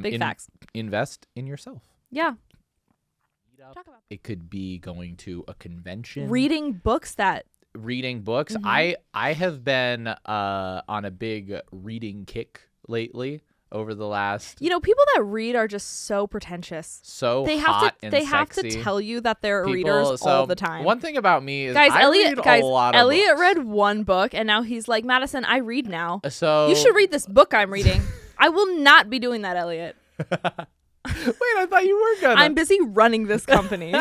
Big facts. Invest in yourself. Yeah. Talk about it. Could be going to a convention. Reading books. Mm-hmm. I have been on a big reading kick lately over the last. People that read are just so pretentious. They have to tell you that they're readers all the time. One thing about me is Elliot read one book and now he's like, Madison, I read now. So you should read this book I'm reading. I will not be doing that, Elliot. Wait, I thought you were gonna. I'm busy running this company.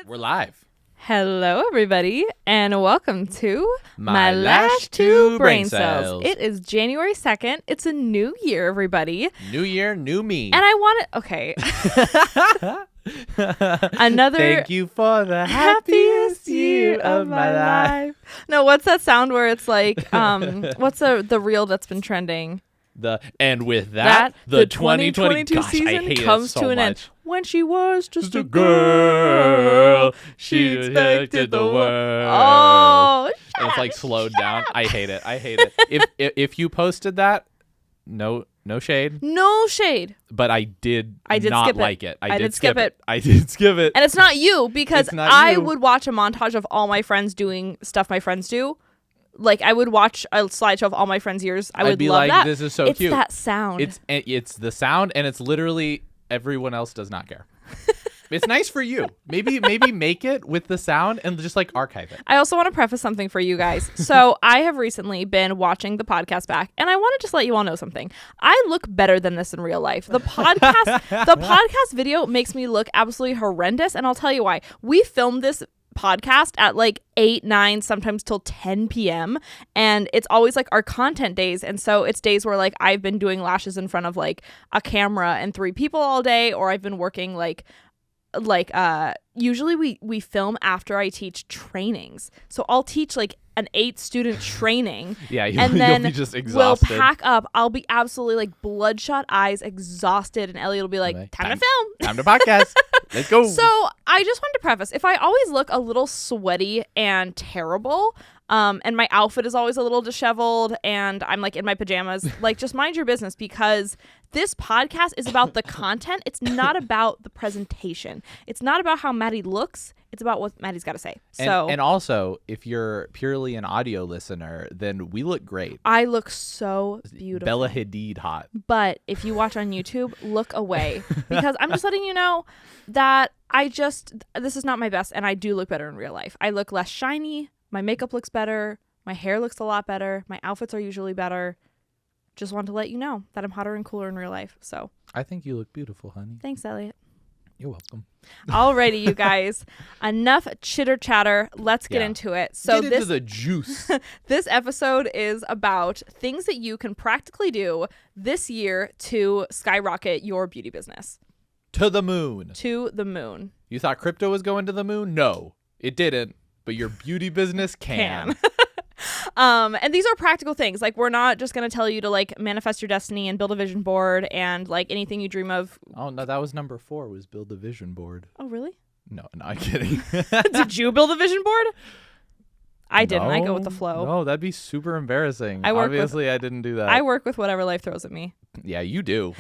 We're live. Hello, everybody, and welcome to My Last Two Brain Cells. It is January 2nd. It's a new year, everybody. New year, new me. And I want to... Okay. Another... Thank you for the happiest year of my life. No, what's that sound where it's like... what's the reel that's been trending? And with that, the 2022 season comes to an end. When she was just a girl, she expected the world. Oh, and it's like slowed down. I hate it. If you posted that, no shade. No shade. But I did not skip like it. I did skip it. I did skip it. And it's not you because I would watch a montage of all my friends doing stuff my friends do. Like, I would watch a slideshow of all my friends' years. I'd be love like, that. This is so it's cute. It's that sound. It's the sound, and it's literally everyone else does not care. It's nice for you. Maybe make it with the sound and just like archive it. I also want to preface something for you guys. So I have recently been watching the podcast back, and I want to just let you all know something. I look better than this in real life. The podcast video makes me look absolutely horrendous, and I'll tell you why. We filmed this podcast at like 8, 9, sometimes till 10 p.m. and it's always like our content days, and so it's days where like I've been doing lashes in front of like a camera and 3 people all day, or I've been working like usually we film after I teach trainings, so I'll teach like an 8-student training. Yeah, and then you'll be just exhausted. We'll pack up. I'll be absolutely like bloodshot eyes, exhausted, and Elliot will be like, time to film. Time to podcast. Let's go. So I just wanted to preface, if I always look a little sweaty and terrible, and my outfit is always a little disheveled, and I'm like in my pajamas, like just mind your business, because this podcast is about the content. It's not about the presentation. It's not about how Maddie looks. It's about what Maddie's got to say. And also, if you're purely an audio listener, then we look great. I look so beautiful. Bella Hadid hot. But if you watch on YouTube, look away, because I'm just letting you know that this is not my best, and I do look better in real life. I look less shiny. My makeup looks better. My hair looks a lot better. My outfits are usually better. Just want to let you know that I'm hotter and cooler in real life. So I think you look beautiful, honey. Thanks, Elliot. You're welcome. Alrighty, you guys. Enough chitter chatter. Let's get into it. So get into the juice. This episode is about things that you can practically do this year to skyrocket your beauty business. To the moon. To the moon. You thought crypto was going to the moon? No, it didn't. But your beauty business can. And these are practical things. Like, we're not just going to tell you to like manifest your destiny and build a vision board and like anything you dream of. Oh, no, that was number 4, was build a vision board. Oh, really? No, I'm kidding. Did you build a vision board? I didn't. I go with the flow. No, that'd be super embarrassing. Obviously, I didn't do that. I work with whatever life throws at me. Yeah, you do.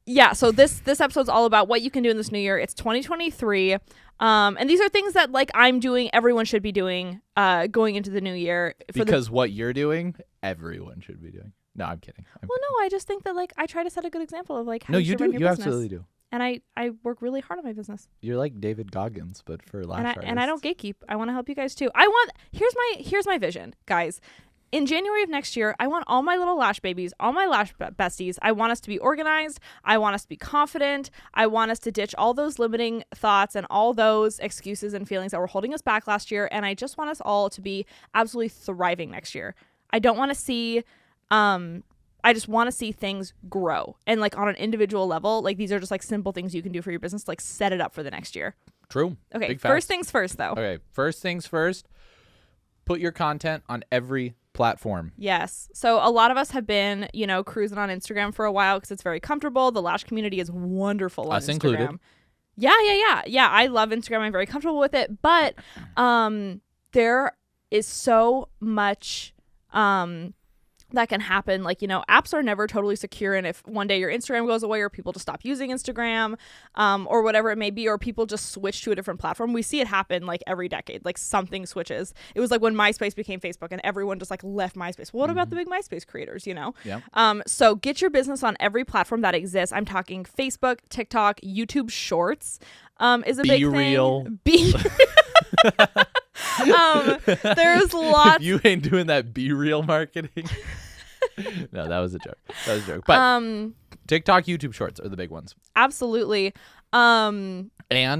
Yeah, so this episode's all about what you can do in this new year. It's 2023. And these are things that like I'm doing, everyone should be doing going into the new year. Because what you're doing, everyone should be doing. No, I'm kidding. No, I just think that like I try to set a good example of like how you should do. run your You business. absolutely do. And I work really hard on my business. You're like David Goggins, but for lash artists. And I don't gatekeep. I want to help you guys too. Here's my vision, guys. In January of next year, I want all my little lash babies, all my lash besties, I want us to be organized. I want us to be confident. I want us to ditch all those limiting thoughts and all those excuses and feelings that were holding us back last year. And I just want us all to be absolutely thriving next year. I don't want to see, I just want to see things grow. And like on an individual level, like these are just like simple things you can do for your business to like set it up for the next year. True. Okay, first things first though. Okay, first things first, put your content on every platform. Yes. So a lot of us have been, cruising on Instagram for a while because it's very comfortable. The lash community is wonderful on Us Instagram. Included. Yeah. I love Instagram. I'm very comfortable with it. But there is so much that can happen. Like, apps are never totally secure. And if one day your Instagram goes away or people just stop using Instagram, or whatever it may be, or people just switch to a different platform, we see it happen like every decade. Like something switches. It was like when MySpace became Facebook and everyone just like left MySpace. What about the big MySpace creators, Yeah. So get your business on every platform that exists. I'm talking Facebook, TikTok, YouTube Shorts is a big thing. Be there's lots. If you ain't doing that Be Real marketing. No, that was a joke. But TikTok, YouTube Shorts are the big ones. Absolutely. And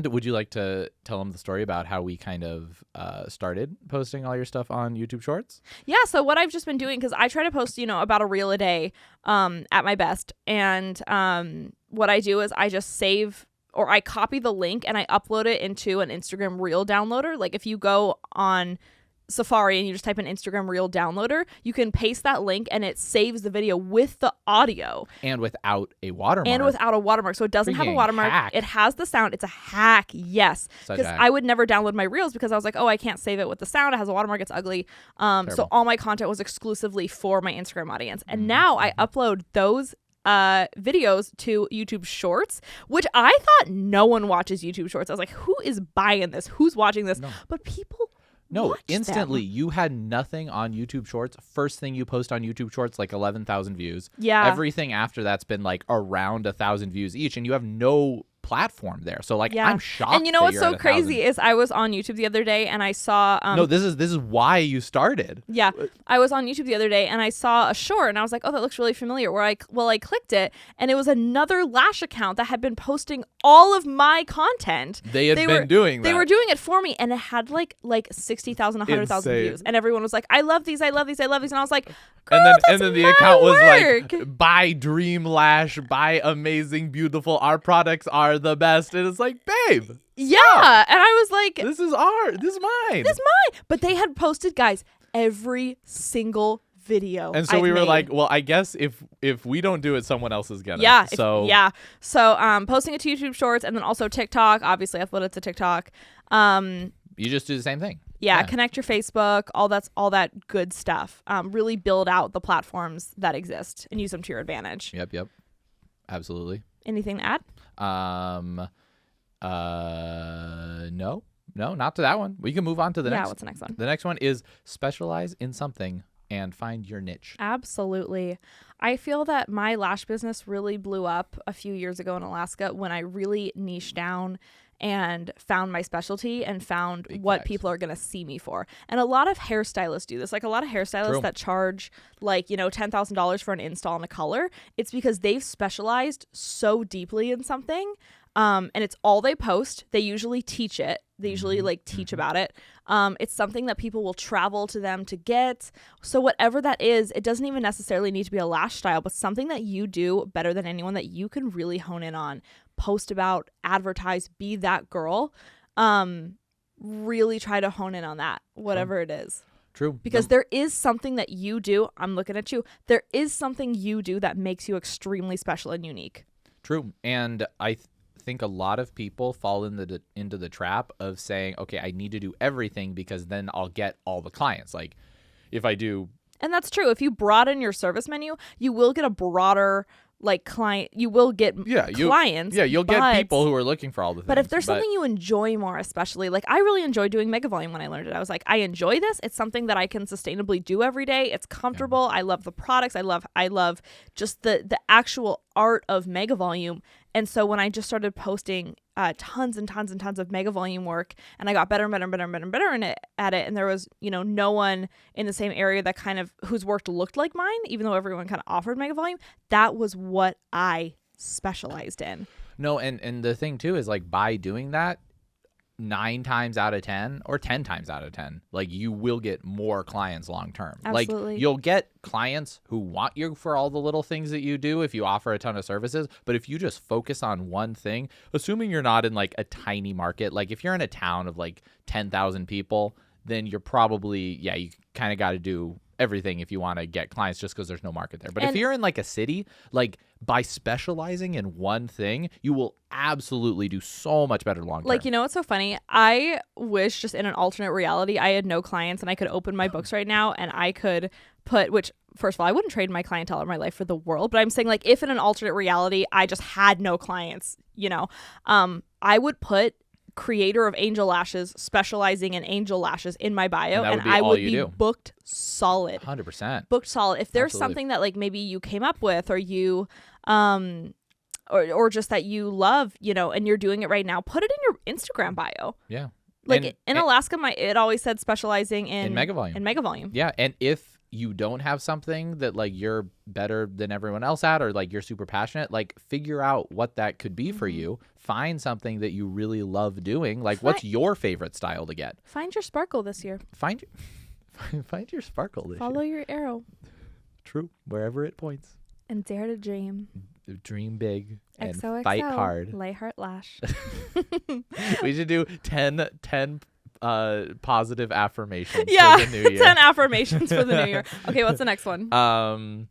would you like to tell them the story about how we kind of started posting all your stuff on YouTube Shorts? Yeah, so what I've just been doing, because I try to post, about a reel a day at my best. And what I do is I just save, or I copy the link and I upload it into an Instagram Reel downloader. Like if you go on Safari and you just type in Instagram Reel downloader, you can paste that link and it saves the video with the audio. And without a watermark. So it doesn't have a Freaking watermark. hack. It has the sound. It's a hack, yes. Because I would never download my Reels because I was like, oh, I can't save it with the sound. It has a watermark. It's ugly. So all my content was exclusively for my Instagram audience. And now I upload those videos to YouTube Shorts, which I thought no one watches YouTube Shorts. I was like, who is buying this? Who's watching this? No. But people No, instantly. them. You had nothing on YouTube Shorts. First thing you post on YouTube Shorts, like 11,000 views. Yeah. Everything after that's been like around 1,000 views each, and you have no platform there. So like, I'm shocked. And you know what's so crazy is I was on YouTube the other day and I saw no, this is why you started. Yeah, I was on YouTube the other day and I saw a short and I was like, oh, that looks really familiar. I clicked it and it was another lash account that had been posting all of my content. They had been doing that. They were doing it for me, and it had like 60,000, 100,000 views, and everyone was like, I love these, I love these, I love these, and I was like, girl, and then the account was work. like, buy Dream Lash, buy amazing, beautiful. Our products are the best, and it's like, babe. Yeah, and I was like, this is mine. This is mine. But they had posted, guys, every single video. And so we were like, well, I guess if we don't do it, someone else is gonna. Yeah. So posting it to YouTube Shorts and then also TikTok. Obviously, upload it to TikTok. You just do the same thing. Yeah, connect your Facebook, all that good stuff. Really build out the platforms that exist and use them to your advantage. Yep. Absolutely. Anything to add? No, not to that one. We can move on to the next. Yeah, what's the next one? The next one is specialize in something and find your niche. Absolutely. I feel that my lash business really blew up a few years ago in Alaska when I really niched down and found my specialty and found what people are going to see me for. And a lot of hairstylists do this. Like a lot of hairstylists that charge like, $10,000 for an install and a color. It's because they've specialized so deeply in something. And it's all they post. They usually teach it. They usually teach about it. It's something that people will travel to them to get. So whatever that is, it doesn't even necessarily need to be a lash style, but something that you do better than anyone that you can really hone in on, post about, advertise, be that girl. Really try to hone in on that, whatever it is. True. Because there is something that you do. I'm looking at you. There is something you do that makes you extremely special and unique. True. And I think a lot of people fall into the trap of saying, okay, I need to do everything because then I'll get all the clients. Like if I do. And that's true. If you broaden your service menu, you will get a broader client. You will get clients. You'll get people who are looking for all the things. But if there's something you enjoy more, especially I really enjoy doing mega volume when I learned it. I was like, I enjoy this. It's something that I can sustainably do every day. It's comfortable. Yeah. I love the products. I love just the actual art of mega volume. And so when I just started posting tons and tons and tons of mega volume work, and I got better and better and better and better and better at it, and there was no one in the same area that kind of whose work looked like mine, even though everyone kind of offered mega volume. That was what I specialized in. No, and the thing too is by doing that, 9 times out of 10 or 10 times out of 10, you will get more clients long term. Absolutely. You'll get clients who want you for all the little things that you do if you offer a ton of services. But if you just focus on one thing, assuming you're not in a tiny market, if you're in a town of 10,000 people, then you're probably, you kind of got to do everything if you want to get clients just because there's no market there. But if you're in a city, by specializing in one thing, you will absolutely do so much better long term. What's so funny? I wish just in an alternate reality I had no clients and I could open my books right now and I could put, which first of all, I wouldn't trade my clientele or my life for the world, but I'm saying like if in an alternate reality I just had no clients, I would put creator of angel lashes, specializing in angel lashes in my bio, and I would be booked solid. 100%. Booked solid. If there's Absolutely. something that like maybe you came up with or you or just that you love, and you're doing it right now, put it in your Instagram bio. Yeah. Like in Alaska, it always said specializing in mega volume. In mega volume. Yeah, and if you don't have something that like you're better than everyone else at, or like you're super passionate, like figure out what that could be for you. Find something that you really love doing. Like, what's your favorite style to get? Find your sparkle this year. Find your sparkle this year. Follow your arrow. True, wherever it points. And dare to dream. Dream big and XOXO, fight hard. Lightheart Lash. We should do 10 positive affirmations for Yeah, the new year. 10 affirmations for the new year. Okay, what's the next one?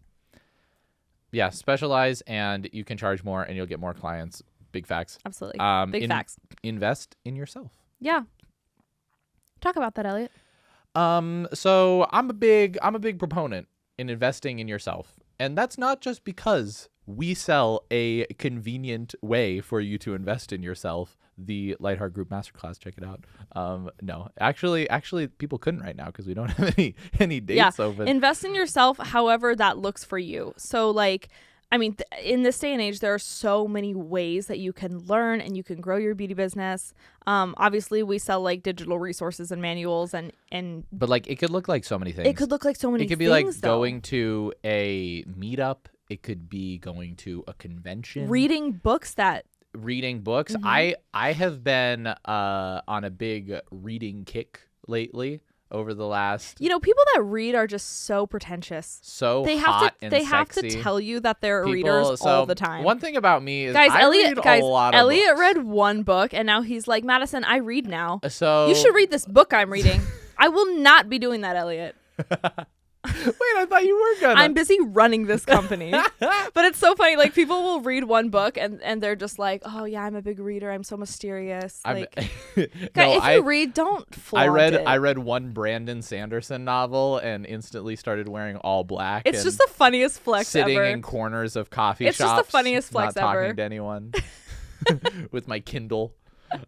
Yeah, specialize and you can charge more and you'll get more clients. Big facts. Absolutely. Big facts. Invest in yourself. Yeah. Talk about that, Elliot. So I'm a big proponent in investing in yourself. And that's not just because we sell a convenient way for you to invest in yourself, the Lightheart Group Masterclass. Check it out. No, actually, people couldn't right now because we don't have any dates open. Invest in yourself, however that looks for you. So, like, I mean, in this day and age, there are so many ways that you can learn and you can grow your beauty business. Obviously, we sell like digital resources and manuals but like it could look like so many things. It could look like so many things. It could be like going to a meetup. It could be going to a convention. Reading books. Mm-hmm. I have been on a big reading kick lately. Over the last, people that read are just so pretentious. They have to tell you that they're readers all the time. One thing about me is Elliot books. read one book and now he's like, Madison, I read now. So you should read this book I'm reading. I will not be doing that, Elliot. Wait, I thought you were gonna. I'm busy running this company. But it's so funny. Like, people will read one book and they're just like, oh, yeah, I'm a big reader. I'm so mysterious. Like, you read, don't flaunt it. I read one Brandon Sanderson novel and instantly started wearing all black. It's just the funniest flex sitting ever. in corners of coffee shops. It's just the funniest flex not ever. Talking to anyone with my Kindle.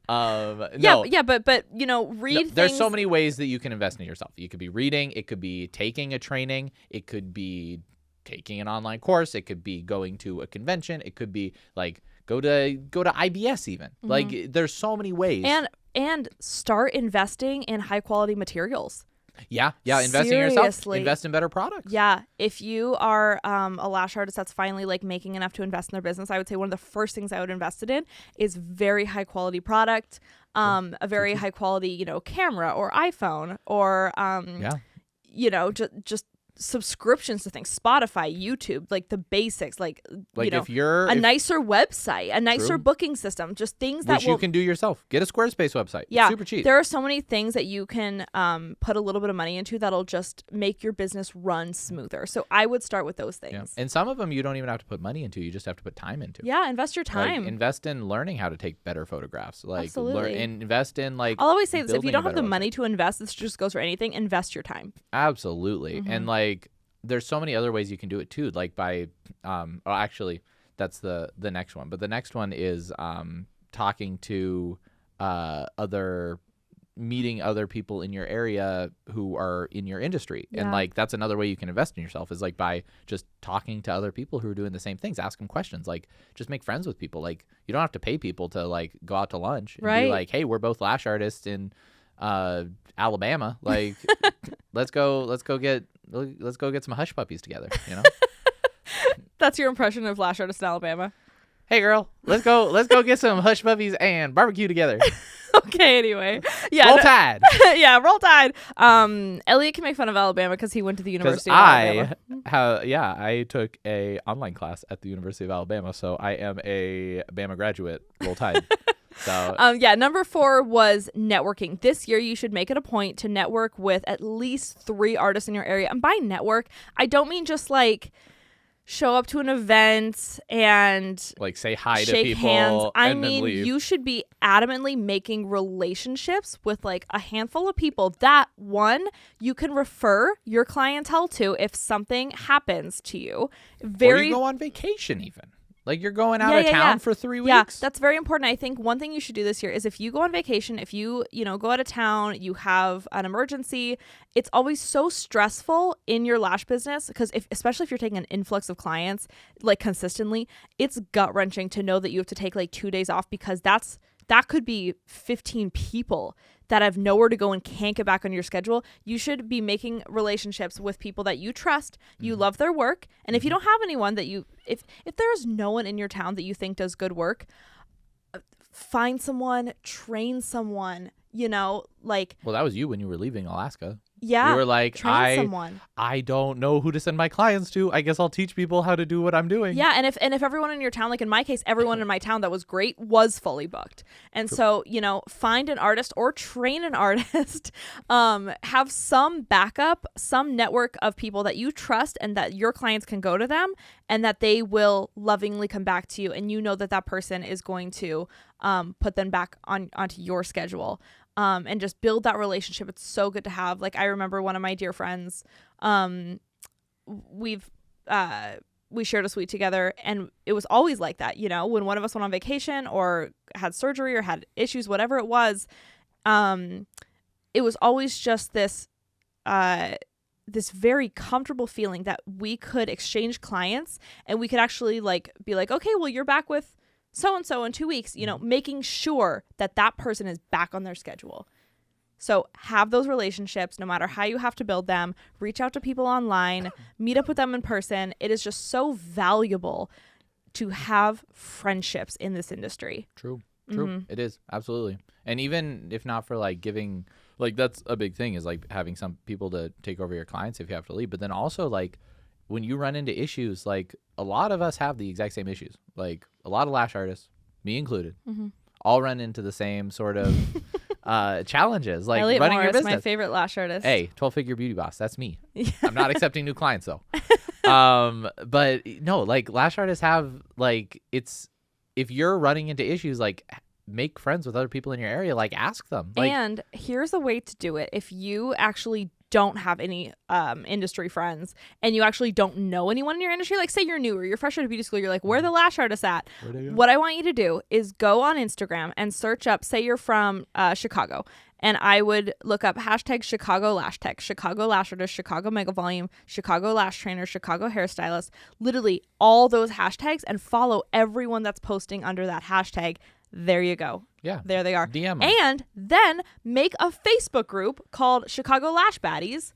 But read. There's so many ways that you can invest in yourself. You could be reading, it could be taking a training, it could be taking an online course, it could be going to a convention, it could be like go to IBS even. Mm-hmm. Like there's so many ways. And start investing in high quality materials. Yeah, invest in yourself. Invest in better products. Yeah, if you are a lash artist that's finally like making enough to invest in their business, I would say one of the first things I would invest in is very high quality product, a very high quality, camera or iPhone or just subscriptions to things, Spotify, YouTube, like the basics, like if you're a nicer website, a nicer booking system, just things that you can do yourself. Get a Squarespace website. Yeah, it's super cheap. There are so many things that you can put a little bit of money into that'll just make your business run smoother. So I would start with those things. Yeah. And some of them you don't even have to put money into. You just have to put time into. Yeah, invest your time. Like, invest in learning how to take better photographs. Like Absolutely. Invest in like. I'll always say this: if you don't have the money to invest, this just goes for anything. Invest your time. Absolutely, Mm-hmm. and like. There's so many other ways you can do it too, like by that's the next one, but the next one is talking to meeting other people in your area who are in your industry. And like that's another way you can invest in yourself is like by just talking to other people who are doing the same things. Ask them questions, like just make friends with people. Like you don't have to pay people to like go out to lunch and be like, hey, we're both lash artists in Alabama, like let's go get some hush puppies together, That's your impression of lash artist in Alabama. Hey girl, let's go get some hush puppies and barbecue together. Okay, anyway. Yeah. Roll Tide. Yeah, Roll Tide. Elliot can make fun of Alabama because he went to the University of Alabama. I took a online class at the University of Alabama, so I am a Bama graduate. Roll Tide. So number 4 was networking. This year, you should make it a point to network with at least 3 artists in your area. And by network, I don't mean just like show up to an event and like say hi to shake people hands. I and then mean, leave. you should be adamantly making relationships with like a handful of people that one you can refer your clientele to if something happens to you. Or you go on vacation even. Like you're going out of town for 3 weeks. Yeah, that's very important. I think one thing you should do this year is if you go on vacation, if you go out of town, you have an emergency, it's always so stressful in your lash business because especially if you're taking an influx of clients like consistently, it's gut-wrenching to know that you have to take like 2 days off because that could be 15 people that have nowhere to go and can't get back on your schedule. You should be making relationships with people that you trust, you love their work. And if you don't have anyone that if there's no one in your town that you think does good work, find someone, train someone, like. Well, that was you when you were leaving Alaska. Yeah. You were like, train someone. I don't know who to send my clients to. I guess I'll teach people how to do what I'm doing. Yeah, and if everyone in your town, like in my case, everyone in my town that was great was fully booked. And so, find an artist or train an artist. Have some backup, some network of people that you trust and that your clients can go to them and that they will lovingly come back to you. And you know that person is going to put them back onto your schedule. And just build that relationship. It's so good to have. Like I remember one of my dear friends, we shared a suite together and it was always like that, when one of us went on vacation or had surgery or had issues, whatever it was always just this very comfortable feeling that we could exchange clients and we could actually like be like, okay, well, you're back with so-and-so in 2 weeks, making sure that person is back on their schedule. So have those relationships, no matter how you have to build them, reach out to people online, meet up with them in person. It is just so valuable to have friendships in this industry. True. It is. Absolutely. And even if not for like giving, like that's a big thing is like having some people to take over your clients if you have to leave. But then also like when you run into issues, like a lot of us have the exact same issues. Like a lot of lash artists, me included, all run into the same sort of challenges. Like Elliot running Morris, your business. my favorite lash artist. Hey, 12-figure beauty boss. That's me. I'm not accepting new clients though. But no, like lash artists have like if you're running into issues, like make friends with other people in your area. Like ask them. Like, and here's a way to do it. If you actually don't have any industry friends and you actually don't know anyone in your industry, like say you're new or you're fresh out of beauty school, you're like, where are the lash artists at? What I want you to do is go on Instagram and search up, say you're from Chicago, and I would look up hashtag Chicago Lash Tech, Chicago Lash Artist, Chicago Mega Volume, Chicago Lash Trainer, Chicago Hairstylist, literally all those hashtags, and follow everyone that's posting under that hashtag. There you go. Yeah. There they are. DM them. And then make a Facebook group called Chicago Lash Baddies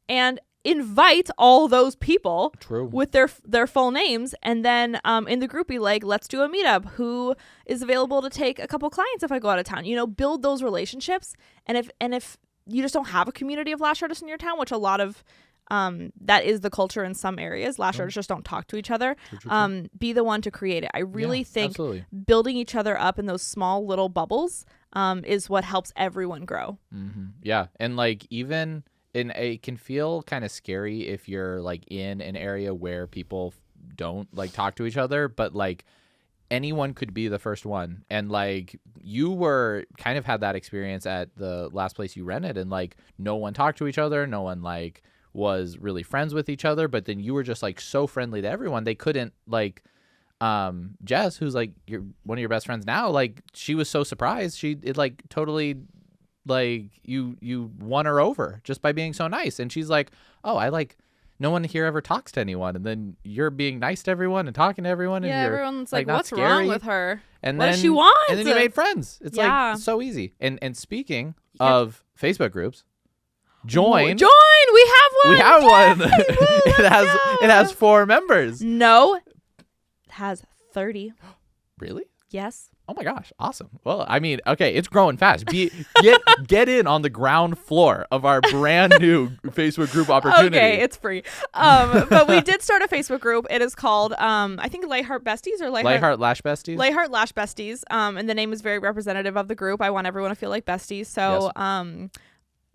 and invite all those people with their full names. And then in the group be like, let's do a meetup. Who is available to take a couple clients if I go out of town? Build those relationships. And if you just don't have a community of lash artists in your town, which a lot of that is the culture in some areas. Lash artists just don't talk to each other. True. Be the one to create it. I really think absolutely. Building each other up in those small little bubbles is what helps everyone grow. Mm-hmm. Yeah. And like even it can feel kind of scary if you're like in an area where people don't like talk to each other, but like anyone could be the first one. And like you were kind of had that experience at the last place you rented and like no one talked to each other. No one like was really friends with each other, but then you were just like so friendly to everyone. They couldn't like Jess, who's like one of your best friends now, like she was so surprised. It like totally like you won her over just by being so nice. And she's like, oh, I like no one here ever talks to anyone, and then you're being nice to everyone and talking to everyone. Yeah, and everyone's like not what's scary. wrong with her? And what then does she want? And then you made friends. It's like so easy. And speaking of Facebook groups, join. We have one. It has 4 members. No, it has 30. Really? Yes. Oh my gosh, awesome. Well, I mean, okay, it's growing fast. Get in on the ground floor of our brand new Facebook group opportunity. Okay, it's free. But we did start a Facebook group. It is called I think Lightheart Besties or Lightheart Lash Besties. Lightheart Lash Besties. And the name is very representative of the group. I want everyone to feel like besties. So yes.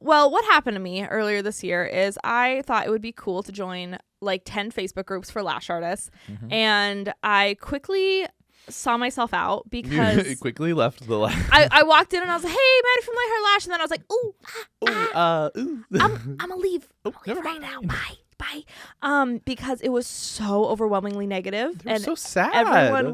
Well, what happened to me earlier this year is I thought it would be cool to join like 10 Facebook groups for lash artists. And I quickly saw myself out because You quickly left the lash. I walked in and I was like, hey, Maddie from Light Hair Lash. And then I was like, Ooh. I'm going to leave. I'm gonna leave never right now. mind. Bye. Because it was so overwhelmingly negative. They're And so sad. everyone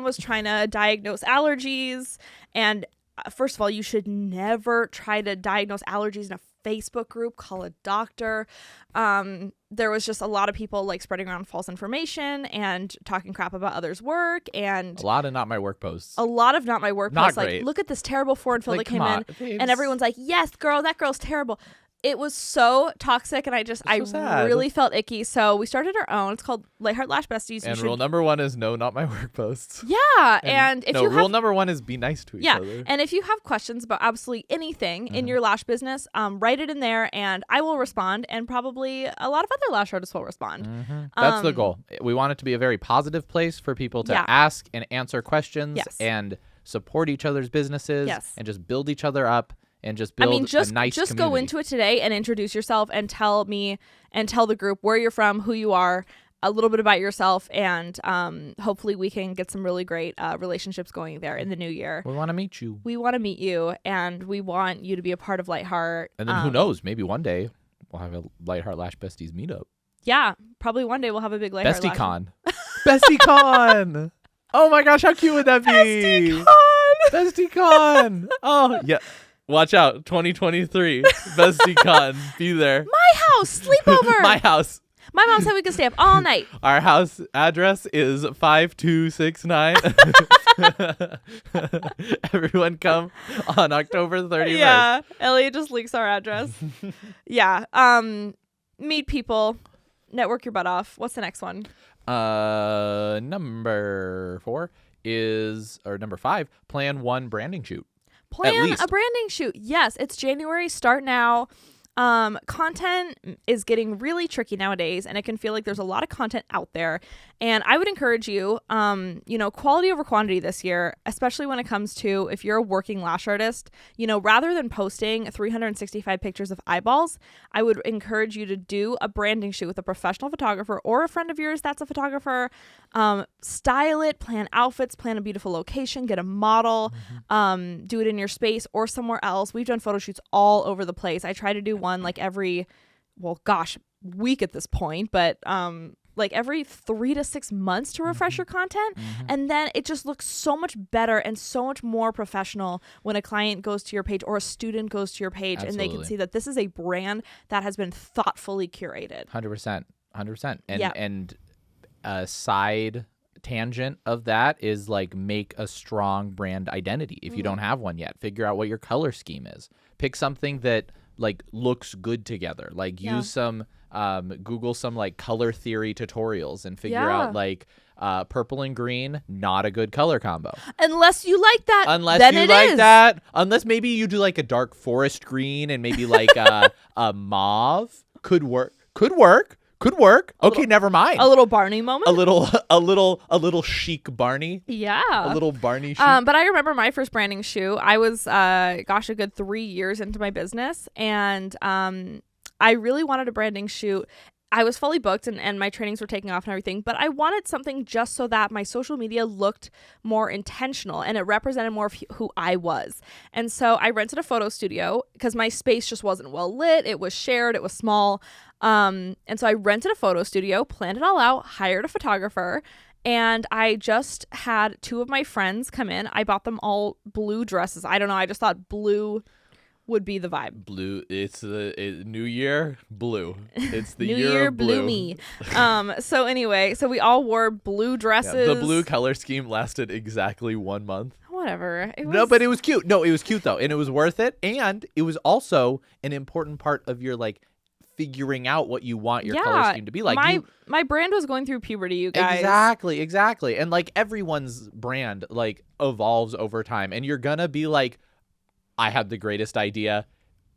was trying to diagnose allergies. And first of all, you should never try to diagnose allergies in a Facebook group. Call a doctor. There was just a lot of people like spreading around false information and talking crap about others' work, and A lot of not my work posts. a lot of not my work Not posts. Like, great. look at this terrible foreign fill Like, that came come on, in, babes. and everyone's like, yes, girl, that girl's terrible. It was so toxic, and I so sad. really felt icky. So we started our own. It's called Lightheart Lash Besties. And rule number 1 is no, not my work posts. Yeah, and if you rule have number 1 is be nice to each other. and if you have questions about absolutely anything in your lash business, write it in there, and I will respond, and probably a lot of other lash artists will respond. That's the goal. We want it to be a very positive place for people to Yeah. ask and answer questions Yes. and support each other's businesses Yes. and just build each other up and just build just a nice just community. go into it today and introduce yourself and tell me and tell the group where you're from, who you are, a little bit about yourself, and hopefully we can get some really great relationships going there in the new year. We want to meet you. We want to meet you, and we want you to be a part of Lightheart. And then who knows? Maybe one day we'll have a Lightheart Lash Besties meetup. Yeah, probably one day we'll have a big Lightheart Lash. BestieCon. BestieCon. Oh my gosh, how cute would that be? BestieCon. Oh, yeah. Watch out, 2023. BestieCon. Be there. My house, sleepover. My house. My mom said we could stay up all night. Our house address is 5269. Everyone come on October 31st. Yeah, Elliot just leaks our address. Yeah. Meet people, network your butt off. What's the next one? Number 5, plan one branding shoot. Plan least. a branding shoot. Yes, it's January. Start now. Content is getting really tricky nowadays, and it can feel like there's a lot of content out there. And I would encourage you, quality over quantity this year, especially when it comes to if you're a working lash artist, rather than posting 365 pictures of eyeballs, I would encourage you to do a branding shoot with a professional photographer or a friend of yours that's a photographer. Style it, plan outfits, plan a beautiful location, get a model, do it in your space or somewhere else. We've done photo shoots all over the place. I try to do one like every, week at this point, but like every 3 to 6 months to refresh your content. And then it just looks so much better and so much more professional when a client goes to your page or a student goes to your page. And they can see that this is a brand that has been thoughtfully curated. 100%. And Yeah. and a side tangent of that is like make a strong brand identity. If you don't have one yet, figure out what your color scheme is. Pick something that like looks good together. Like use some Google some like color theory tutorials and figure out like purple and green, not a good color combo. Unless you like that. Unless then you it like is. that. Unless maybe you do like a dark forest green and maybe like a mauve. Could work. Okay, never mind. A little Barney moment. A little chic Barney. Yeah. A little Barney chic. But I remember my first branding shoot. I was, a good 3 years into my business, and I really wanted a branding shoot. I was fully booked and my trainings were taking off and everything, but I wanted something just so that my social media looked more intentional and it represented more of who I was. And so I rented a photo studio because my space just wasn't well lit. It was shared. It was small. And so I rented a photo studio, planned it all out, hired a photographer, and I just had 2 of my friends come in. I bought them all blue dresses. I don't know. I just thought blue would be the vibe. Blue. It's the New Year blue. It's the New year Year of blue. blew me. So anyway, so we all wore blue dresses. Yeah, the blue color scheme lasted exactly 1 month. Whatever. No, but it was cute. No, it was cute though, and it was worth it. And it was also an important part of your like figuring out what you want your color scheme to be like. My brand was going through puberty, you guys. Exactly. And like everyone's brand like evolves over time, and you're gonna be like, I have the greatest idea.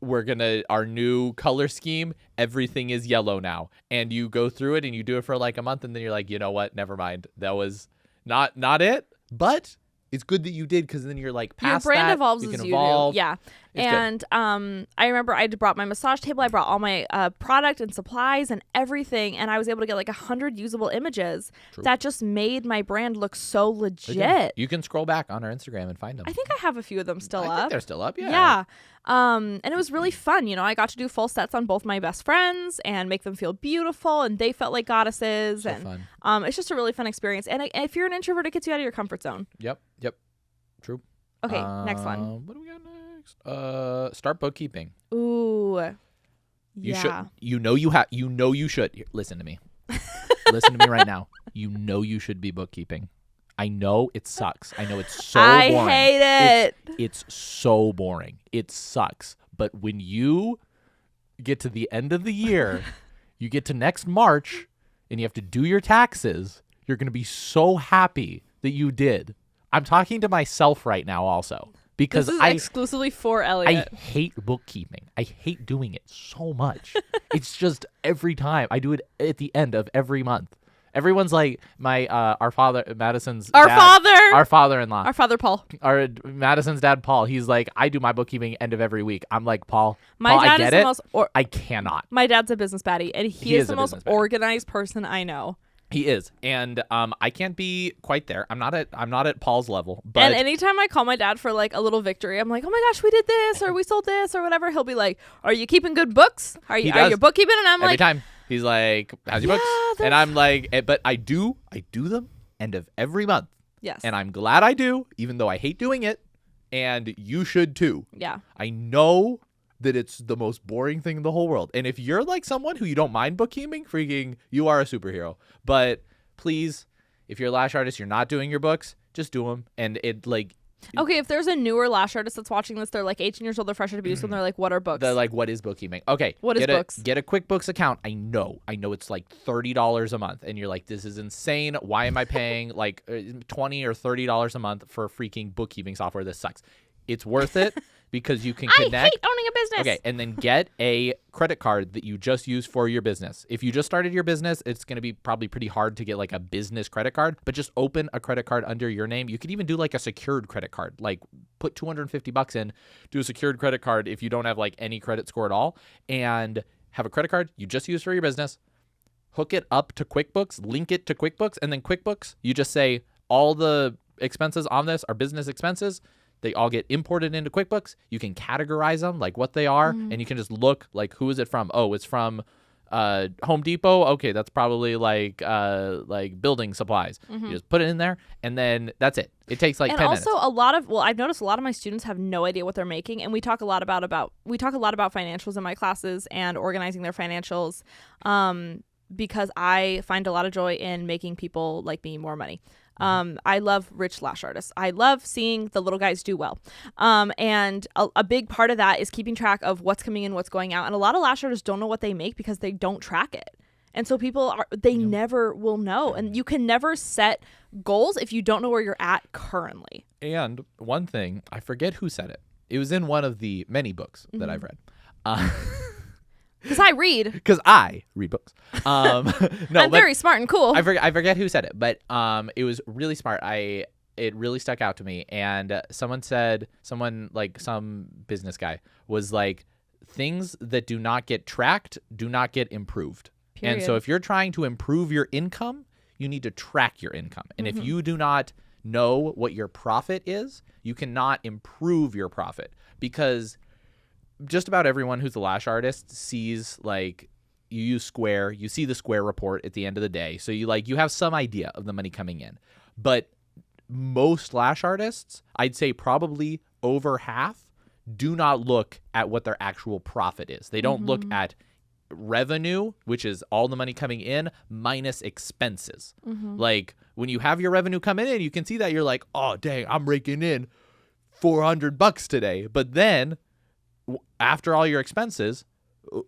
Our new color scheme, everything is yellow now. And you go through it and you do it for like a month and then you're like, you know what? Never mind. That was not it. But it's good that you did because then you're like past your brand that. evolves you can as evolve. you do. Yeah. It's good. And I remember I brought my massage table. I brought all my product and supplies and everything. And I was able to get like 100 usable images that just made my brand look so legit. You can scroll back on our Instagram and find them. I think I have a few of them still I up. think they're still up, yeah. Yeah. And it was really fun. You know, I got to do full sets on both my best friends and make them feel beautiful, and they felt like goddesses. So and fun. It's just a really fun experience. And if you're an introvert, it gets you out of your comfort zone. Yep. True. Okay, next one. What do we got next? Start bookkeeping. Ooh. You yeah. should. You should. Here, listen to me. Listen to me right now. You know you should be bookkeeping. I know it sucks. I know it's so I boring. hate it. It's so boring. It sucks. But when you get to the end of the year, you get to next March, and you have to do your taxes, you're going to be so happy that you did. I'm talking to myself right now also. Because this is exclusively for Elliot. I hate bookkeeping. I hate doing it so much. It's just every time. I do it at the end of every month. Everyone's like, our father, Madison's Our dad, father. our father-in-law, Our father, Paul. our Madison's dad, Paul. He's like, I do my bookkeeping end of every week. I'm like, Paul, My dad I get is it. the most. I cannot. My dad's a business baddie, and he is the a most business baddie. organized person I know. He is, and I can't be quite there. I'm not at Paul's level, but And anytime I call my dad for like a little victory, I'm like, oh my gosh, we did this, or we sold this, or whatever. He'll be like, are you keeping good books? Are you bookkeeping? And I'm every like, time he's like, how's your books? And I'm like, but I do them end of every month. yes. And I'm glad I do, even though I hate doing it. And you should too. Yeah. I know that it's the most boring thing in the whole world. And if you're like someone who you don't mind bookkeeping, freaking, you are a superhero. But please, if you're a lash artist, you're not doing your books, just do them. And it like... Okay, if there's a newer lash artist that's watching this, they're like 18 years old, they're fresh out of beauty, and they're like, what are books? They're like, what is bookkeeping? Okay. What is books? Get a QuickBooks account. I know it's like $30 a month. And you're like, this is insane. Why am I paying like $20 or $30 a month for freaking bookkeeping software? This sucks. It's worth it because you can connect. I hate owning a business. Okay, and then get a credit card that you just use for your business. If you just started your business, it's going to be probably pretty hard to get like a business credit card, but just open a credit card under your name. You could even do like a secured credit card, like put $250 in, do a secured credit card if you don't have like any credit score at all, and have a credit card you just use for your business, hook it up to QuickBooks, link it to QuickBooks, and then QuickBooks, you just say all the expenses on this are business expenses. They all get imported into QuickBooks. You can categorize them like what they are, and you can just look like, who is it from? Oh, it's from Home Depot. Okay, that's probably like building supplies. You just put it in there, and then that's it. It takes like 10 minutes. And also I've noticed a lot of my students have no idea what they're making, and we talk a lot about financials in my classes and organizing their financials, because I find a lot of joy in making people like me more money. I love rich lash artists. I love seeing the little guys do well. And a big part of that is keeping track of what's coming in, what's going out. And a lot of lash artists don't know what they make because they don't track it. And so never will know. And you can never set goals if you don't know where you're at currently. And one thing, I forget who said it. It was in one of the many books that I've read. Because I read. Because I read books. No, I'm very smart and cool. I forget who said it, but it was really smart. It really stuck out to me. And some business guy was like, things that do not get tracked do not get improved. Period. And so if you're trying to improve your income, you need to track your income. And if you do not know what your profit is, you cannot improve your profit, because just about everyone who's a lash artist sees, like, you use Square, you see the Square report at the end of the day. So you have some idea of the money coming in. But most lash artists, I'd say probably over half, do not look at what their actual profit is. They don't look at revenue, which is all the money coming in minus expenses. Like, when you have your revenue coming in, you can see that you're like, oh, dang, I'm raking in $400 today. But then after all your expenses,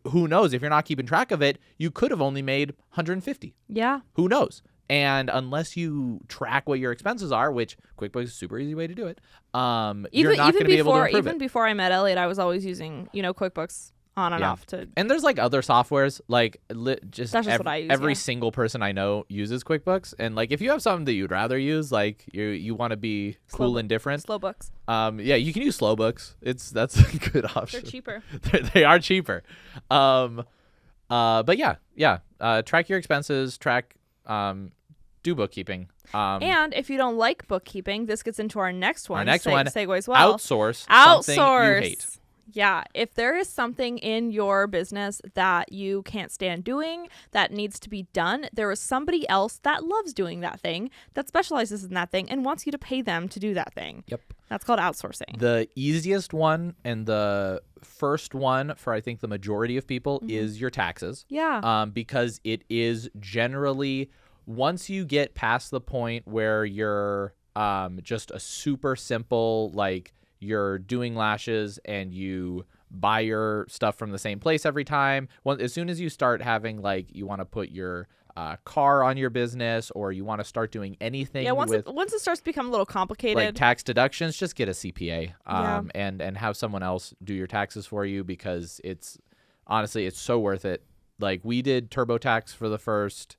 who knows? If you're not keeping track of it, you could have only made $150. Yeah. Who knows? And unless you track what your expenses are, which QuickBooks is a super easy way to do it, you're not going to be able to improve Even before I met Elliot, I was always using, QuickBooks. on and Yeah. off to. And there's like other softwares, like That's just what I use, every yeah. single person I know uses QuickBooks. And like if you have something that you'd rather use, like you want to be cool and different, Slow books. yeah, you can use Slowbooks. That's a good option. They're cheaper. They are cheaper. But yeah. Track your expenses. Do bookkeeping. And if you don't like bookkeeping, this gets into our next one. Segues well. Outsource something you hate. Yeah. If there is something in your business that you can't stand doing, that needs to be done, there is somebody else that loves doing that thing, that specializes in that thing, and wants you to pay them to do that thing. Yep. That's called outsourcing. The easiest one and the first one for I think the majority of people is your taxes. Yeah. Because it is generally, once you get past the point where you're just a super simple, like you're doing lashes and you buy your stuff from the same place every time. As soon as you start having like you want to put your car on your business, or you want to start doing anything. Yeah, once it starts to become a little complicated, like tax deductions, just get a CPA Yeah. and have someone else do your taxes for you, because it's honestly it's so worth it. Like we did TurboTax for the first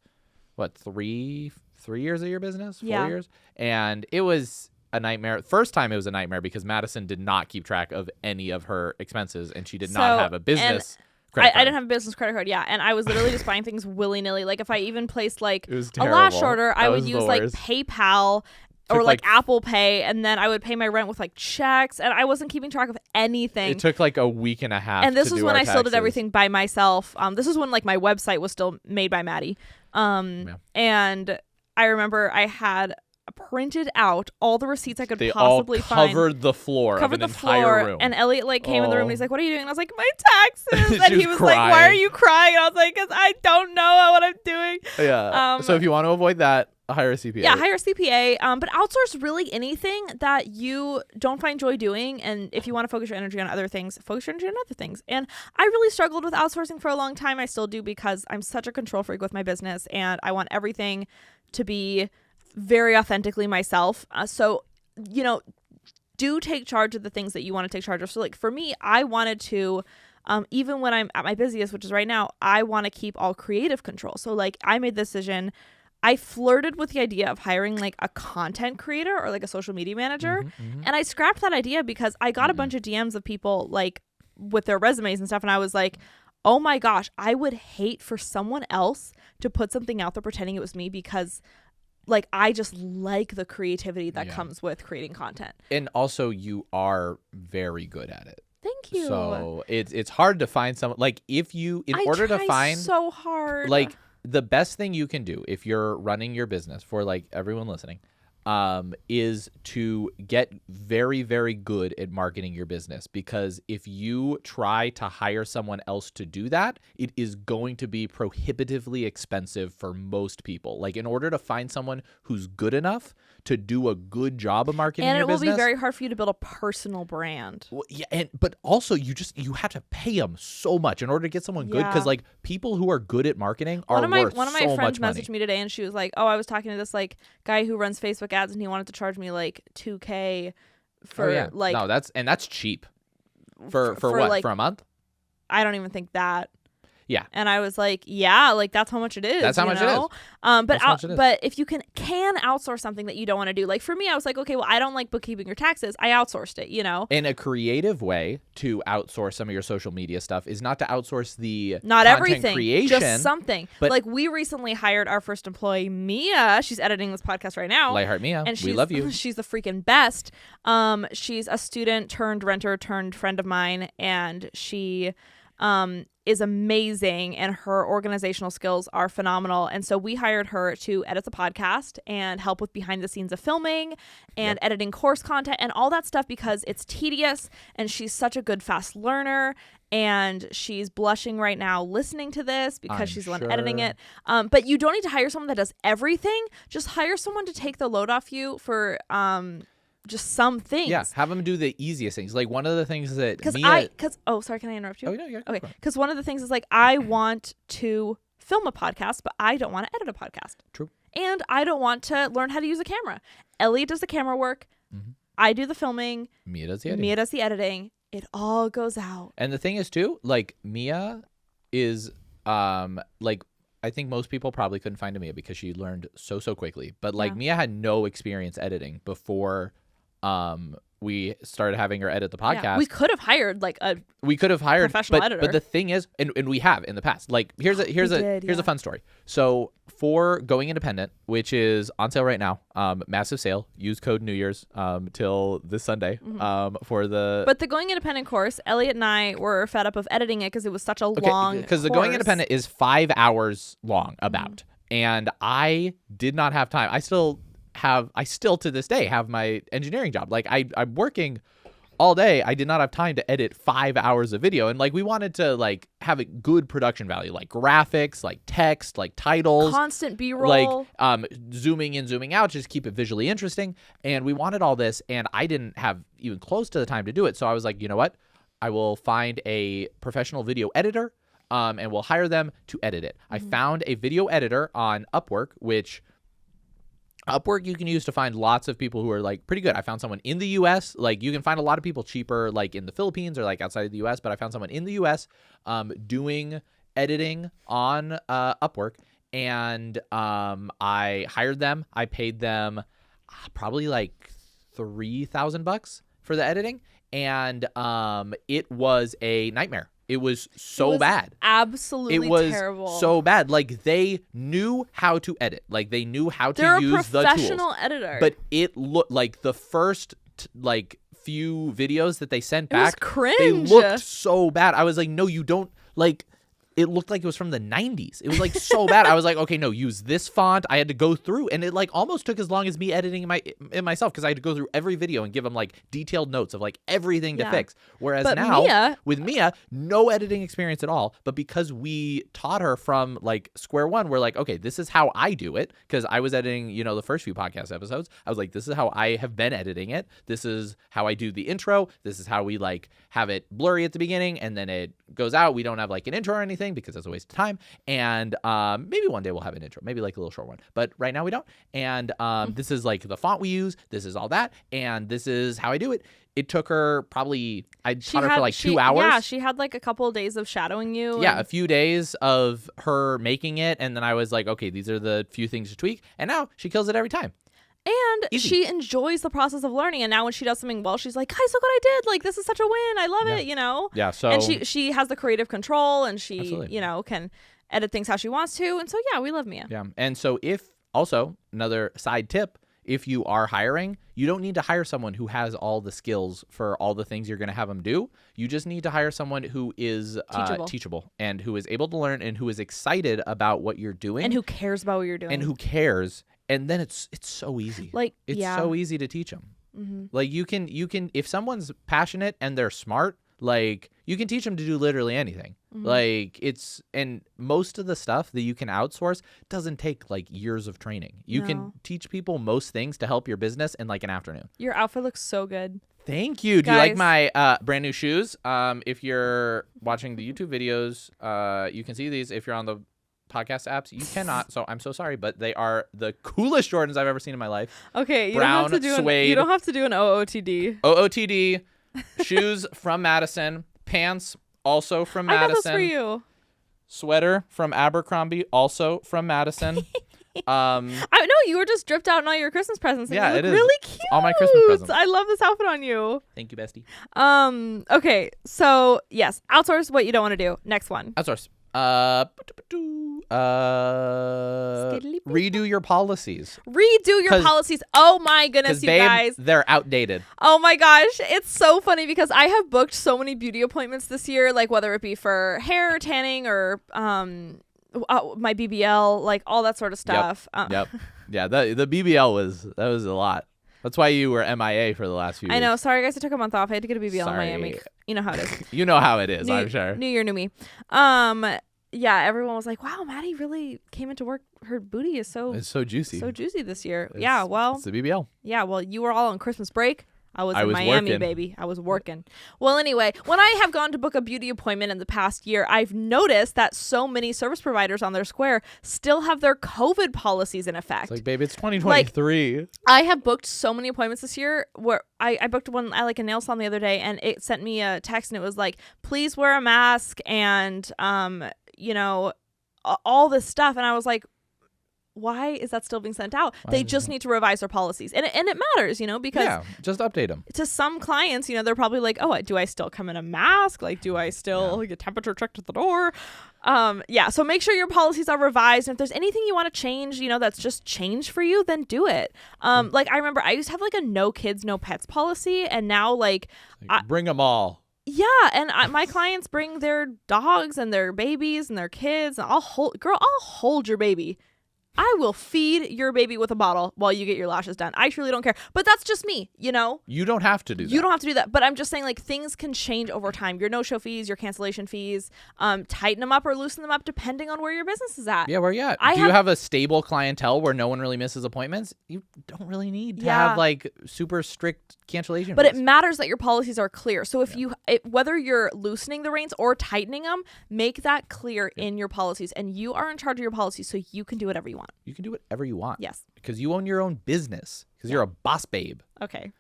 3 years of your business, 4 Yeah. years, and it was a nightmare. First time it was a nightmare because Madison did not keep track of any of her expenses, and she did not have a business credit I card. didn't have a business credit card, yeah, and I was literally just buying things willy-nilly. Like if I even placed like It was a lash terrible. order, I That would was the use like worst. PayPal or Took, like like, Apple Pay, and then I would pay my rent with like checks, and I wasn't keeping track of anything. It took like a week and a half. And this to was do when our I still did taxes. everything by myself. This is when like my website was still made by Maddie. Yeah. And I remember I had printed out all the receipts I could They possibly all find. covered the floor of an entire room. And Elliot like came in the room and he's like, "What are you doing?" And I was like, "My taxes." She And he was was like, "Why are crying. you crying?" And I was like, "Cause I don't know what I'm doing." Yeah. So if you want to avoid that, hire a CPA. Yeah, hire a CPA. But outsource really anything that you don't find joy doing. And if you want to focus your energy on other things, focus your energy on other things. And I really struggled with outsourcing for a long time. I still do, because I'm such a control freak with my business, and I want everything to be very authentically myself. So, do take charge of the things that you want to take charge of. So like for me, I wanted to, even when I'm at my busiest, which is right now, I want to keep all creative control. So like I made the decision. I flirted with the idea of hiring like a content creator or like a social media manager. And I scrapped that idea because I got a bunch of DMs of people like with their resumes and stuff. And I was like, oh my gosh, I would hate for someone else to put something out there pretending it was me, because like I just like the creativity that comes with creating content. And also you are very good at it. Thank you. So it's hard to find someone like in order to find so hard. like the best thing you can do if you're running your business, for like everyone listening, is to get very, very good at marketing your business. Because if you try to hire someone else to do that, it is going to be prohibitively expensive for most people. Like in order to find someone who's good enough to do a good job of marketing and your it will business, be very hard for you to build a personal brand. well, yeah, but also you have to pay them so much in order to get someone good, because Yeah. like people who are good at marketing are One of my worth so friends much money. messaged me today, and she was like, "Oh, I was talking to this like guy who runs Facebook ads, and he wanted to charge me like $2,000 for like no, that's cheap for for, what, like, for a month? I don't even think that." Yeah. And I was like, yeah, like that's how much it is. That's how you much it know? is. That's how much it is. But if you can outsource something that you don't want to do, like for me, I was like, okay, well, I don't like bookkeeping or taxes. I outsourced it, you know? And a creative way to outsource some of your social media stuff is not to outsource the Not content everything, creation, just something. but like we recently hired our first employee, Mia. She's editing this podcast right now. Lightheart Mia, And we love you. She's the freaking best. She's a student turned renter turned friend of mine, and she is amazing, and her organizational skills are phenomenal. And so we hired her to edit the podcast and help with behind the scenes of filming and editing course content and all that stuff, because it's tedious, and she's such a good fast learner. And she's blushing right now listening to this because I'm she's the one sure. editing it. But you don't need to hire someone that does everything. Just hire someone to take the load off you for just some things. Yeah, have them do the easiest things. Like one of the things that Because Mia, sorry, can I interrupt you? Oh, no, yeah, Okay, go for it. because one of the things is like I want to film a podcast, but I don't want to edit a podcast. True. And I don't want to learn how to use a camera. Elliot does the camera work. Mhm. I do the filming. Mia does the editing. Mia does the editing. It all goes out. And the thing is too, like Mia is like I think most people probably couldn't find a Mia because she learned so quickly. But like Mia had no experience editing before we started having her edit the podcast. Yeah, we could have hired like a professional editor. But the thing is, and we have in the past. Like here's a fun story. So for Going Independent, which is on sale right now, massive sale. Use code New Year's till this Sunday for the. But the Going Independent course, Elliot and I were fed up of editing it because it was such a long. Because the Going Independent is 5 hours long about, and I did not have time. I still to this day have my engineering job. Like I'm working all day. I did not have time to edit 5 hours of video. And like, we wanted to like have a good production value, like graphics, like text, like titles, constant B-roll, like zooming in, zooming out, just keep it visually interesting. And we wanted all this. And I didn't have even close to the time to do it. So I was like, you know what? I will find a professional video editor and we'll hire them to edit it. I found a video editor on Upwork, which Upwork you can use to find lots of people who are like pretty good. I found someone in the US. Like you can find a lot of people cheaper like in the Philippines or like outside of the US, but I found someone in the US doing editing on Upwork, and I hired them. I paid them probably like $3,000 for the editing, and it was a nightmare. It was so bad. Absolutely terrible. It was so bad. Like they knew how to edit. Like they knew how to use the tools. They're a professional editor. But it looked like the first like few videos that they sent back. It was cringe. They looked so bad. I was like, no, you don't like. It looked like it was from the 90s. It was like so bad. I was like, okay, no, use this font. I had to go through, and it like almost took as long as me editing myself because I had to go through every video and give them like detailed notes of like everything to fix. Whereas now with Mia, no editing experience at all. But because we taught her from like square one, we're like, okay, this is how I do it. Because I was editing, the first few podcast episodes. I was like, this is how I have been editing it. This is how I do the intro. This is how we like have it blurry at the beginning, and then it goes out. We don't have like an intro or anything because that's a waste of time. And maybe one day we'll have an intro, maybe like a little short one, but right now we don't. And this is like the font we use, this is all that, and this is how I do it. It took her probably, I taught her for like 2 hours. Yeah, she had like a couple of days of shadowing you. Yeah, a few days of her making it, and then I was like, okay, these are the few things to tweak, and now she kills it every time. And Easy. She enjoys the process of learning. And now when she does something well, she's like, guys, look what I did. Like, this is such a win. I love it, Yeah, so. And she has the creative control, and she, Absolutely. Can edit things how she wants to. And so, yeah, we love Mia. Yeah. And so also, another side tip, if you are hiring, you don't need to hire someone who has all the skills for all the things you're going to have them do. You just need to hire someone who is teachable and who is able to learn and who is excited about what you're doing. And who cares about what you're doing. And who cares. And then it's so easy. Like, it's so easy to teach them. Mm-hmm. Like you can, if someone's passionate and they're smart, like you can teach them to do literally anything. Mm-hmm. Like and most of the stuff that you can outsource doesn't take like years of training. You can teach people most things to help your business in like an afternoon. Your outfit looks so good. Thank you. Do you like my brand new shoes? If you're watching the YouTube videos, you can see these. If you're on the podcast apps, you cannot, so I'm so sorry, but they are the coolest Jordans I've ever seen in my life. Okay, you Brown, don't have to do suede. You don't have to do an OOTD. OOTD, shoes from Madison, pants also from Madison. I got those for you. Sweater from Abercrombie, also from Madison. I know you were just dripped out in all your Christmas presents. And Yeah, you look it is. really cute. All my Christmas presents. I love this outfit on you. Thank you, bestie. Okay, so yes, outsource what you don't want to do. Next one. Outsource. Redo your policies. Redo your policies. Oh my goodness, you guys. They're outdated. Oh my gosh. It's so funny because I have booked so many beauty appointments this year, like whether it be for hair, tanning, or my BBL, like all that sort of stuff. Yep. Yeah, the BBL was a lot. That's why you were MIA for the last few weeks. I know. Sorry, guys. I took a month off. I had to get a BBL in Miami. You know how it is. You know how it is, I'm sure. New year, new me. Yeah, everyone was like, wow, Maddie really came into work. Her booty is it's so juicy. So juicy this year. Well. It's the BBL. Yeah, well, you were all on Christmas break. I was in Miami, working. baby. I was working. Well, anyway, when I have gone to book a beauty appointment in the past year, I've noticed that so many service providers on their square still have their COVID policies in effect. It's like, baby, it's 2023. I have booked so many appointments this year where I booked one at like a nail salon the other day, and it sent me a text and it was like, please wear a mask and, all this stuff. And I was like, why is that still being sent out? They just need to revise their policies. And it matters, because just update them. To some clients, they're probably like, oh, do I still come in a mask? Like, do I still get temperature checked at the door? So make sure your policies are revised. And if there's anything you want to change, that's just change for you, then do it. Like I remember I used to have like a no kids, no pets policy. And now bring them all. Yeah, and my clients bring their dogs and their babies and their kids. And I'll hold your baby. I will feed your baby with a bottle while you get your lashes done. I truly don't care. But that's just me, You don't have to do that. You don't have to do that. But I'm just saying, like, things can change over time. Your no-show fees, your cancellation fees, tighten them up or loosen them up depending on where your business is at. Yeah, where you at? Do you have a stable clientele where no one really misses appointments? You don't really need to have, like, super strict cancellation But fees. it matters that your policies are clear. So if whether you're loosening the reins or tightening them, make that clear in your policies. And you are in charge of your policies, so you can do whatever you want. You can do whatever you want. Yes. Because you own your own business. Because you're a boss babe. Okay.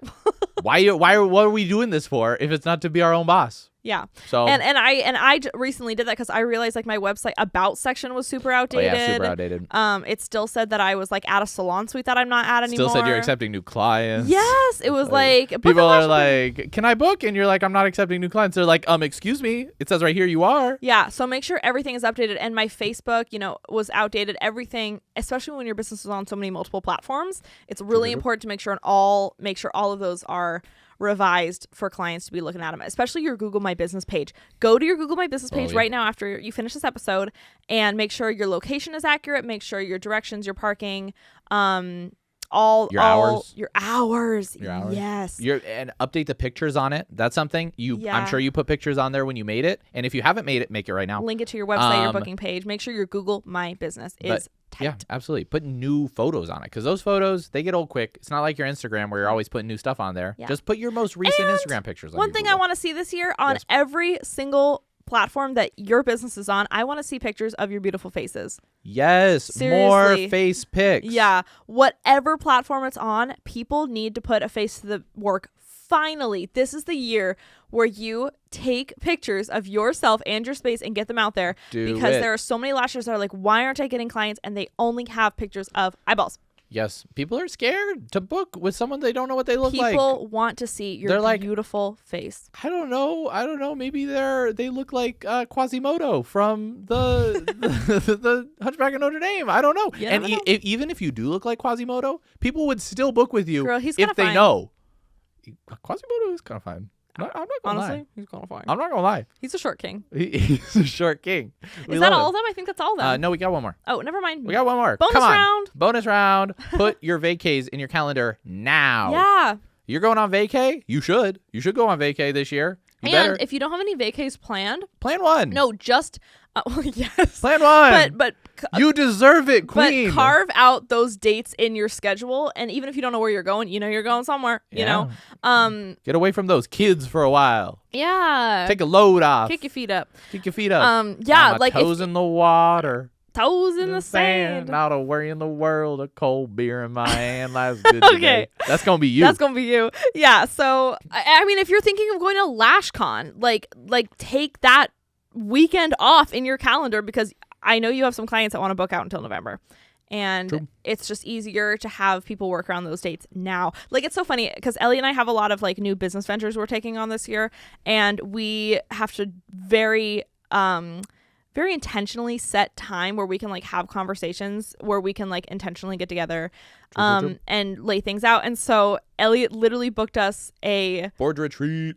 What are we doing this for if it's not to be our own boss? Yeah. So and I recently did that because I realized like my website about section was super outdated. Oh, yeah, super outdated. It still said that I was like at a salon suite that I'm not at anymore. Still said you're accepting new clients. Yes, it was like people are like, can I book? And you're like, I'm not accepting new clients. They're like, excuse me. It says right here you are. Yeah. So make sure everything is updated. And my Facebook, was outdated. Everything, especially when your business is on so many multiple platforms, it's really important to make sure all of those are revised for clients to be looking at them, especially your Google My Business page. Go to your Google My Business page right now after you finish this episode and make sure your location is accurate. Make sure your directions, your parking, your hours. Yes. And update the pictures on it. That's something I'm sure you put pictures on there when you made it. And if you haven't made it, make it right now. Link it to your website, your booking page. Make sure your Google My Business is tight. Yeah, absolutely. Put new photos on it because those photos, they get old quick. It's not like your Instagram where you're always putting new stuff on there. Yeah. Just put your most recent Instagram pictures on One thing I want to see this year on every single platform that your business is on, I want to see pictures of your beautiful faces. Yes. Seriously. More face pics. Yeah. Whatever platform it's on, people need to put a face to the work. Finally, this is the year where you take pictures of yourself and your space and get them out there because there are so many lashers that are like, why aren't I getting clients? And they only have pictures of eyeballs. Yes. People are scared to book with someone they don't know what they look like. People want to see your beautiful face. I don't know. Maybe they look like Quasimodo from the Hunchback of Notre Dame. I don't know. And even if you do look like Quasimodo, people would still book with you. Girl, he's if they fine. know. Quasimodo is kind of fine. I'm not gonna lie. Honestly, he's kind of fine. I'm not gonna lie. He's a short king. He's a short king. Is that all of them? I think that's all of them. No, we got one more. Oh, never mind. We got one more. Bonus round. Bonus round. Put your vacays in your calendar now. Yeah. You're going on vacay? You should. You should go on vacay this year. If you don't have any vacays planned, plan one. No, just yes. Plan one. But you deserve it, queen. But carve out those dates in your schedule, and even if you don't know where you're going, you're going somewhere. Yeah. Get away from those kids for a while. Yeah. Take a load off. Kick your feet up. Yeah. Like toes in the water. Toes in the sand. Not a worry in the world. A cold beer in my hand. Life's good today. Okay. That's gonna be you. That's gonna be you. Yeah. So I mean, if you're thinking of going to LashCon, like take that weekend off in your calendar because I know you have some clients that want to book out until November. And it's just easier to have people work around those dates now. Like, it's so funny because Ellie and I have a lot of like new business ventures we're taking on this year, and we have to very intentionally set time where we can like have conversations where we can like intentionally get together and lay things out. And so Elliot literally booked us a board retreat.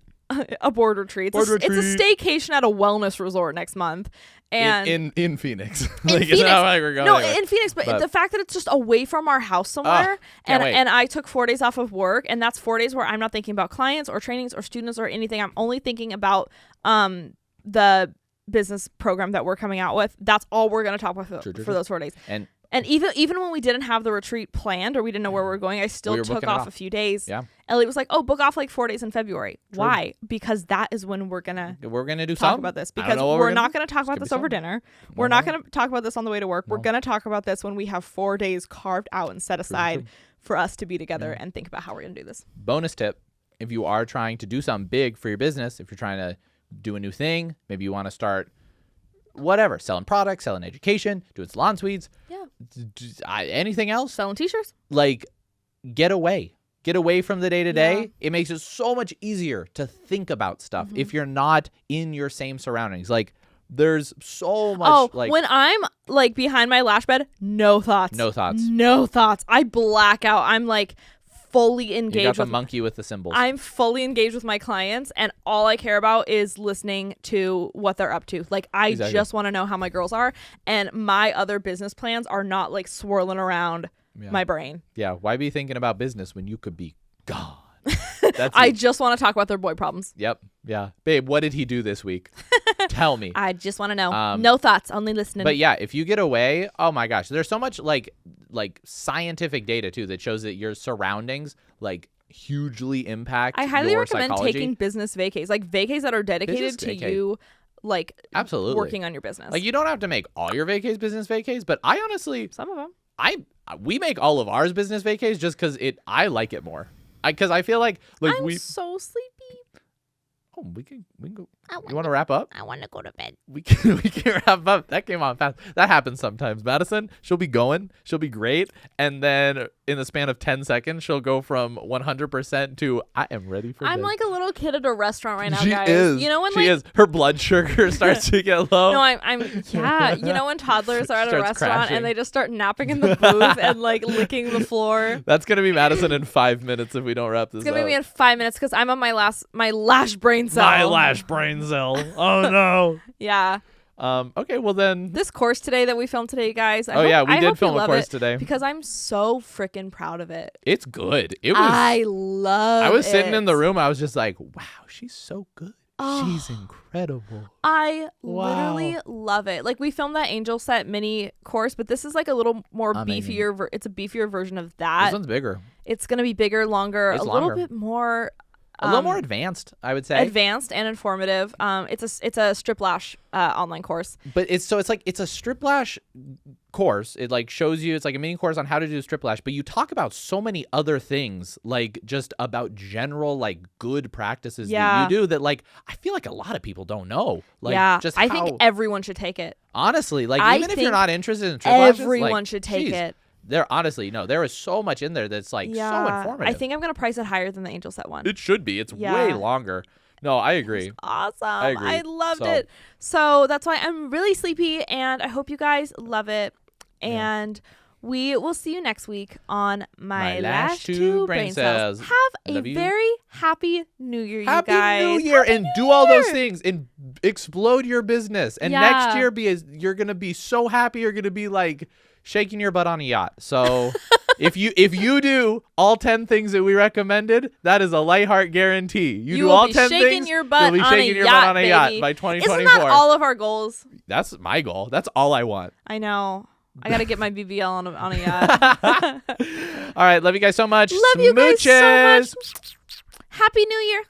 A board retreat. It's a staycation at a wellness resort next month. And in Phoenix. In Phoenix. In Phoenix, but the fact that it's just away from our house somewhere, and I took 4 days off of work, and that's 4 days where I'm not thinking about clients or trainings or students or anything. I'm only thinking about the business program that we're coming out with. That's all we're going to talk about for those 4 days. And even when we didn't have the retreat planned or we didn't know where we were going, I still took off a few days. Yeah. Elliot was like, oh, book off like 4 days in February. True. Why? Because that is when we're gonna do talk something about this. Because we're not gonna talk about this over dinner. We're not gonna talk about this on the way to work. We're gonna talk about this when we have 4 days carved out and set aside for us to be together and think about how we're gonna do this. Bonus tip: if you are trying to do something big for your business, if you're trying to do a new thing, maybe you want to start whatever, selling products, selling education, doing salon suites, anything else, selling t-shirts, like get away from the day-to-day. It makes it so much easier to think about stuff if you're not in your same surroundings. Like there's so much when I'm like behind my lash bed, no thoughts. I black out. I'm like fully engaged. You got the monkey with the symbols. I'm fully engaged with my clients, and all I care about is listening to what they're up to. Like I just want to know how my girls are, and my other business plans are not like swirling around my brain. Yeah, why be thinking about business when you could be gone? I just want to talk about their boy problems. Yep. Yeah. Babe, what did he do this week? Tell me. I just want to know. No thoughts, only listening. But yeah, if you get away, oh my gosh, there's so much like scientific data too that shows that your surroundings like hugely impact I highly your recommend psychology. Taking business vacays, like vacays that are dedicated to you, like absolutely working on your business. Like you don't have to make all your vacays business vacays, but I honestly, some of them, we make all of ours business vacays just because I like it more. Because I feel like I'm so sleepy. Oh, we can go. You want to wrap up? I want to go to bed. We can wrap up. That came on fast. That happens sometimes. Madison, she'll be going. She'll be great. And then in the span of 10 seconds, she'll go from 100% to I am ready for I'm bed. like a little kid at a restaurant right now, she guys. Is. You know when she is. Her blood sugar starts to get low. No, I'm yeah. You know when toddlers are at a restaurant crashing. and they just start napping in the booth and like licking the floor. That's gonna be Madison in 5 minutes if we don't wrap this up. It's gonna be me in 5 minutes because I'm on my lash brain cell. My lash brain cell. Oh no. Yeah. Okay, well then. This course today that we filmed today, guys. We did film a course today because I'm so freaking proud of it. It's good. It was. I was sitting in the room. I was just like, wow, she's so good. Oh, she's incredible. I literally love it. Like we filmed that Angel Set mini course, but this is like a little more beefier. It's a beefier version of that. This one's bigger. It's gonna be bigger, longer, little bit more. A little more advanced, I would say. Advanced and informative. It's a strip lash online course. But it's a strip lash course. It like shows you, it's like a mini course on how to do strip lash, but you talk about so many other things, like just about general like good practices that you do that like I feel like a lot of people don't know. Like I think everyone should take it. Honestly, like even if you're not interested in strip lashes, everyone should take it. There is so much in there that's like so informative. I think I'm gonna price it higher than the Angel Set one. It should be. It's way longer. No, I agree. Awesome. I agree. I loved it. So that's why I'm really sleepy, and I hope you guys love it. And we will see you next week on My Lash 2 Brain Cells. Have a very happy New Year, you guys. Happy New Year, and do all those things and explode your business. And next year, you're gonna be so happy. You're gonna be like shaking your butt on a yacht. So if you do all 10 things that we recommended, that is a light heart guarantee. You do all 10 things, you'll be shaking your butt on a yacht by 2024. Isn't that all of our goals? That's my goal. That's all I want. I know. I got to get my BBL on a yacht. All right. Love you guys so much. Love you guys so much. Happy New Year.